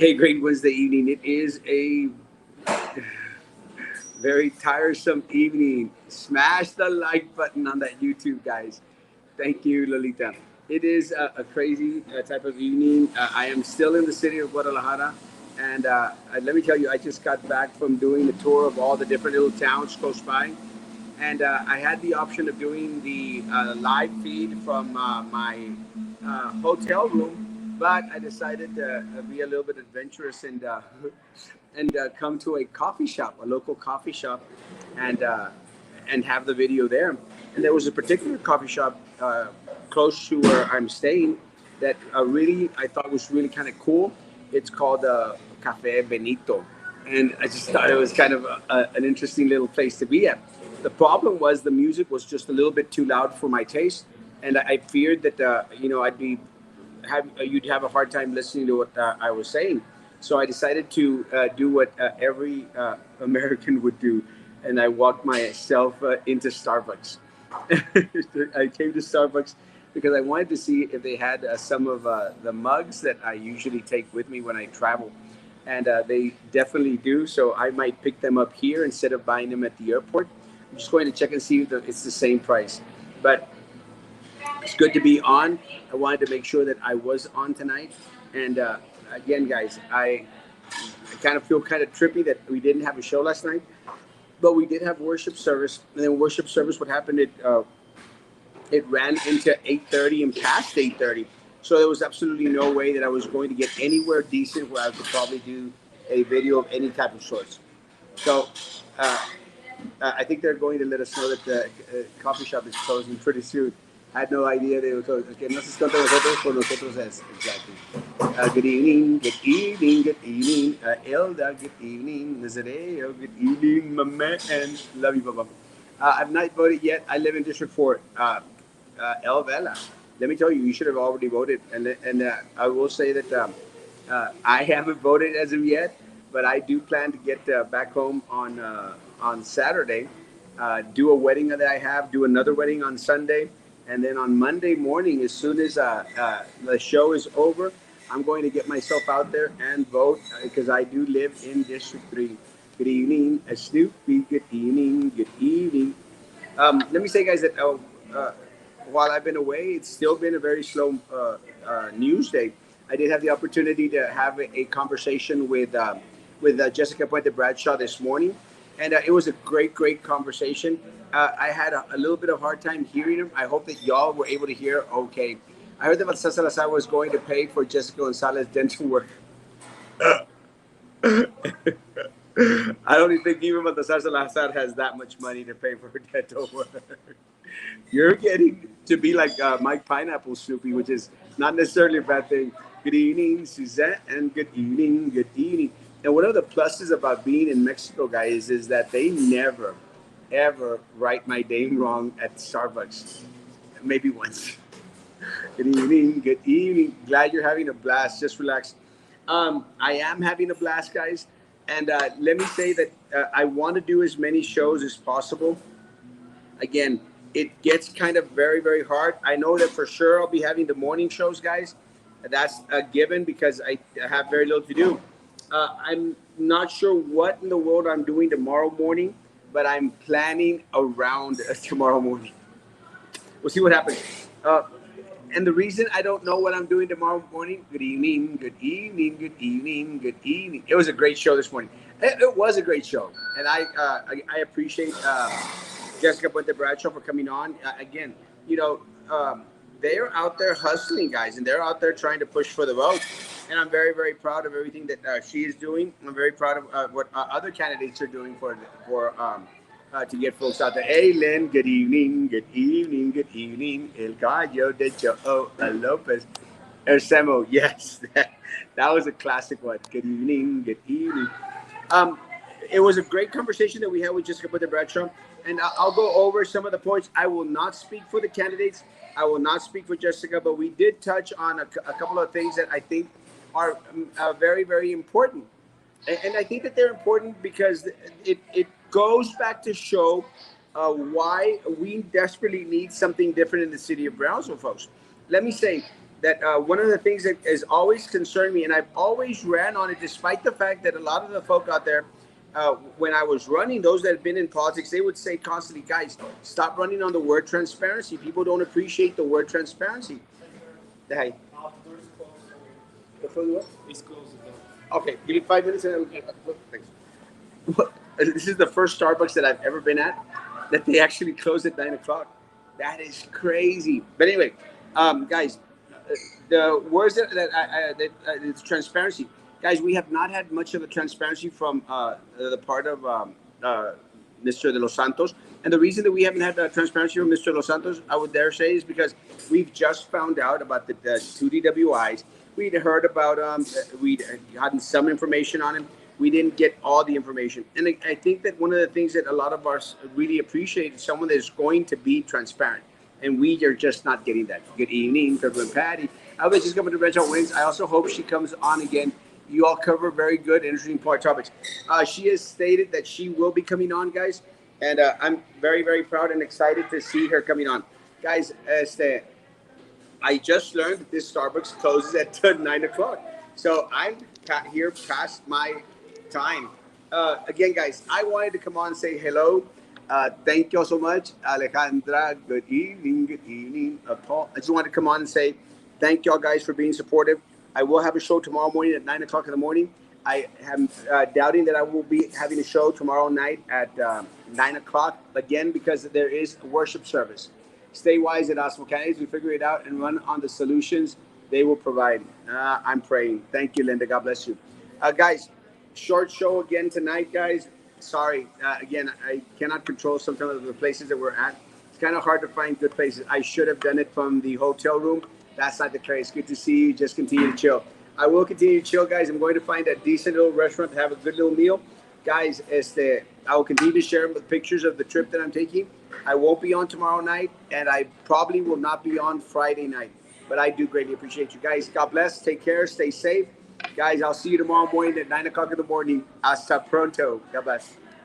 Hey, great Wednesday evening. It is a very tiresome evening. Smash the like button on that YouTube, guys. Thank you, Lolita. It is a crazy type of evening. I am still in the city of Guadalajara. And let me tell you, I just got back from doing a tour of all the different little towns close by. And I had the option of doing the live feed from my hotel room, but I decided to be a little bit adventurous and come to a coffee shop, a local coffee shop, and uh, and have the video there. And there was a particular coffee shop close to where I'm staying that really I thought was really kind of cool. It's called Cafe Benito, and I just thought it was kind of an interesting little place to be at. The problem was the music was just a little bit too loud for my taste, and I feared that I'd be you'd have a hard time listening to what I was saying. So I decided to do what every American would do, and I walked myself into Starbucks. I came to Starbucks because I wanted to see if they had some of the mugs that I usually take with me when I travel. And they definitely do. So I might pick them up here instead of buying them at the airport. I'm just going to check and see if it's the same price. But it's good to be on. I wanted to make sure that I was on tonight. And again, guys, I kind of feel kind of trippy that we didn't have a show last night, but we did have worship service. And then worship service, what happened? It ran into 8:30 and past 8:30. So there was absolutely no way that I was going to get anywhere decent where I could probably do a video of any type of sorts. So uh, I think they're going to let us know that the coffee shop is closing pretty soon. I had no idea they were closed. Okay, no se contra nosotros, por nosotros es. Exactly. Good evening, good evening, good evening. Elda, good evening. Nazareo, good evening, my man. Love you, Papa. I've not voted yet. I live in District 4. El Vela. Let me tell you, you should have already voted. And I will say that I haven't voted as of yet, but I do plan to get back home on Saturday, do a wedding that I have, do another wedding on Sunday, and then on Monday morning, as soon as the show is over, I'm going to get myself out there and vote because I do live in District 3. Good evening, Snoopy. Good evening. Good evening. Let me say, guys, that while I've been away, it's still been a very slow news day. I did have the opportunity to have a conversation with Jessica Puente Bradshaw this morning, and it was a great, great conversation. I had a little bit of hard time hearing him. I hope that y'all were able to hear okay. I heard that Baltasar Salazar was going to pay for Jessica Gonzalez dental work. I don't even think even Baltasar Salazar has that much money to pay for dental work. You're getting to be like Mike Pineapple Snoopy, which is not necessarily a bad thing. Good evening, Suzette, and good evening, good evening. And one of the pluses about being in Mexico, guys, is that they never, ever write my name wrong at Starbucks. Maybe once. Good evening, good evening. Glad you're having a blast. Just relax. I am having a blast, guys. And let me say that I want to do as many shows as possible. Again, it gets kind of very, very hard. I know that for sure I'll be having the morning shows, guys. That's a given because I have very little to do. I'm not sure what in the world I'm doing tomorrow morning, but I'm planning around tomorrow morning. We'll see what happens. Uh, and the reason I don't know what I'm doing tomorrow morning, good evening, good evening, good evening, good evening. It was a great show this morning. It was a great show. And I appreciate Jessica Puente Bradshaw for coming on. Again, you know, they're out there hustling, guys, and they're out there trying to push for the vote. And I'm very, very proud of everything that she is doing. I'm very proud of what other candidates are doing to get folks out there. Hey, Lynn, good evening, good evening, good evening. El Gallo de Joe Lopez. Erasmo, yes, that was a classic one. Good evening, good evening. Um, it was a great conversation that we had with Jessica Puente Bradshaw, and I'll go over some of the points. I will not speak for the candidates. I will not speak for Jessica, but we did touch on a couple of things that I think are very, very important. And I think that they're important because it goes back to show why we desperately need something different in the city of Brownsville, folks. Let me say, that one of the things that has always concerned me, and I've always ran on it, despite the fact that a lot of the folk out there, when I was running, those that have been in politics, they would say constantly, guys, stop running on the word transparency. People don't appreciate the word transparency. Hey. It's closed. Okay, give me 5 minutes and thanks. This is the first Starbucks that I've ever been at that they actually close at 9 o'clock. That is crazy. But anyway, guys, the words that it's transparency. Guys, we have not had much of a transparency from the part of Mr. De Los Santos. And the reason that we haven't had transparency from Mr. Los Santos, I would dare say, is because we've just found out about the two DWIs. We'd heard about we'd gotten some information on him. We didn't get all the information. And I think that one of the things that a lot of us really appreciate is someone that is going to be transparent. And we are just not getting that. Good evening, Trevor and Patty. I was just coming to Red Hot Wings. I also hope she comes on again. You all cover very good, interesting topics. She has stated that she will be coming on, guys. And I'm very, very proud and excited to see her coming on. Guys, I just learned that this Starbucks closes at 9 o'clock. So I'm here past my time. Again, guys, I wanted to come on and say hello. Thank you all so much, Alejandra. Good evening. Good evening. Paul. I just wanted to come on and say thank you all guys for being supportive. I will have a show tomorrow morning at 9 o'clock in the morning. I am doubting that I will be having a show tomorrow night at 9 o'clock, again, because there is a worship service. Stay wise at Erasmo Candidates. We figure it out and run on the solutions they will provide. I'm praying. Thank you, Linda. God bless you. Guys, short show again tonight, guys. Sorry. Again, I cannot control sometimes of the places that we're at. It's kind of hard to find good places. I should have done it from the hotel room. That's not the case. Good to see you. Just continue to chill. I will continue to chill, guys. I'm going to find a decent little restaurant to have a good little meal. Guys, I will continue to share with pictures of the trip that I'm taking. I won't be on tomorrow night, and I probably will not be on Friday night. But I do greatly appreciate you guys. God bless. Take care. Stay safe. Guys, I'll see you tomorrow morning at 9 o'clock in the morning. Hasta pronto. God bless.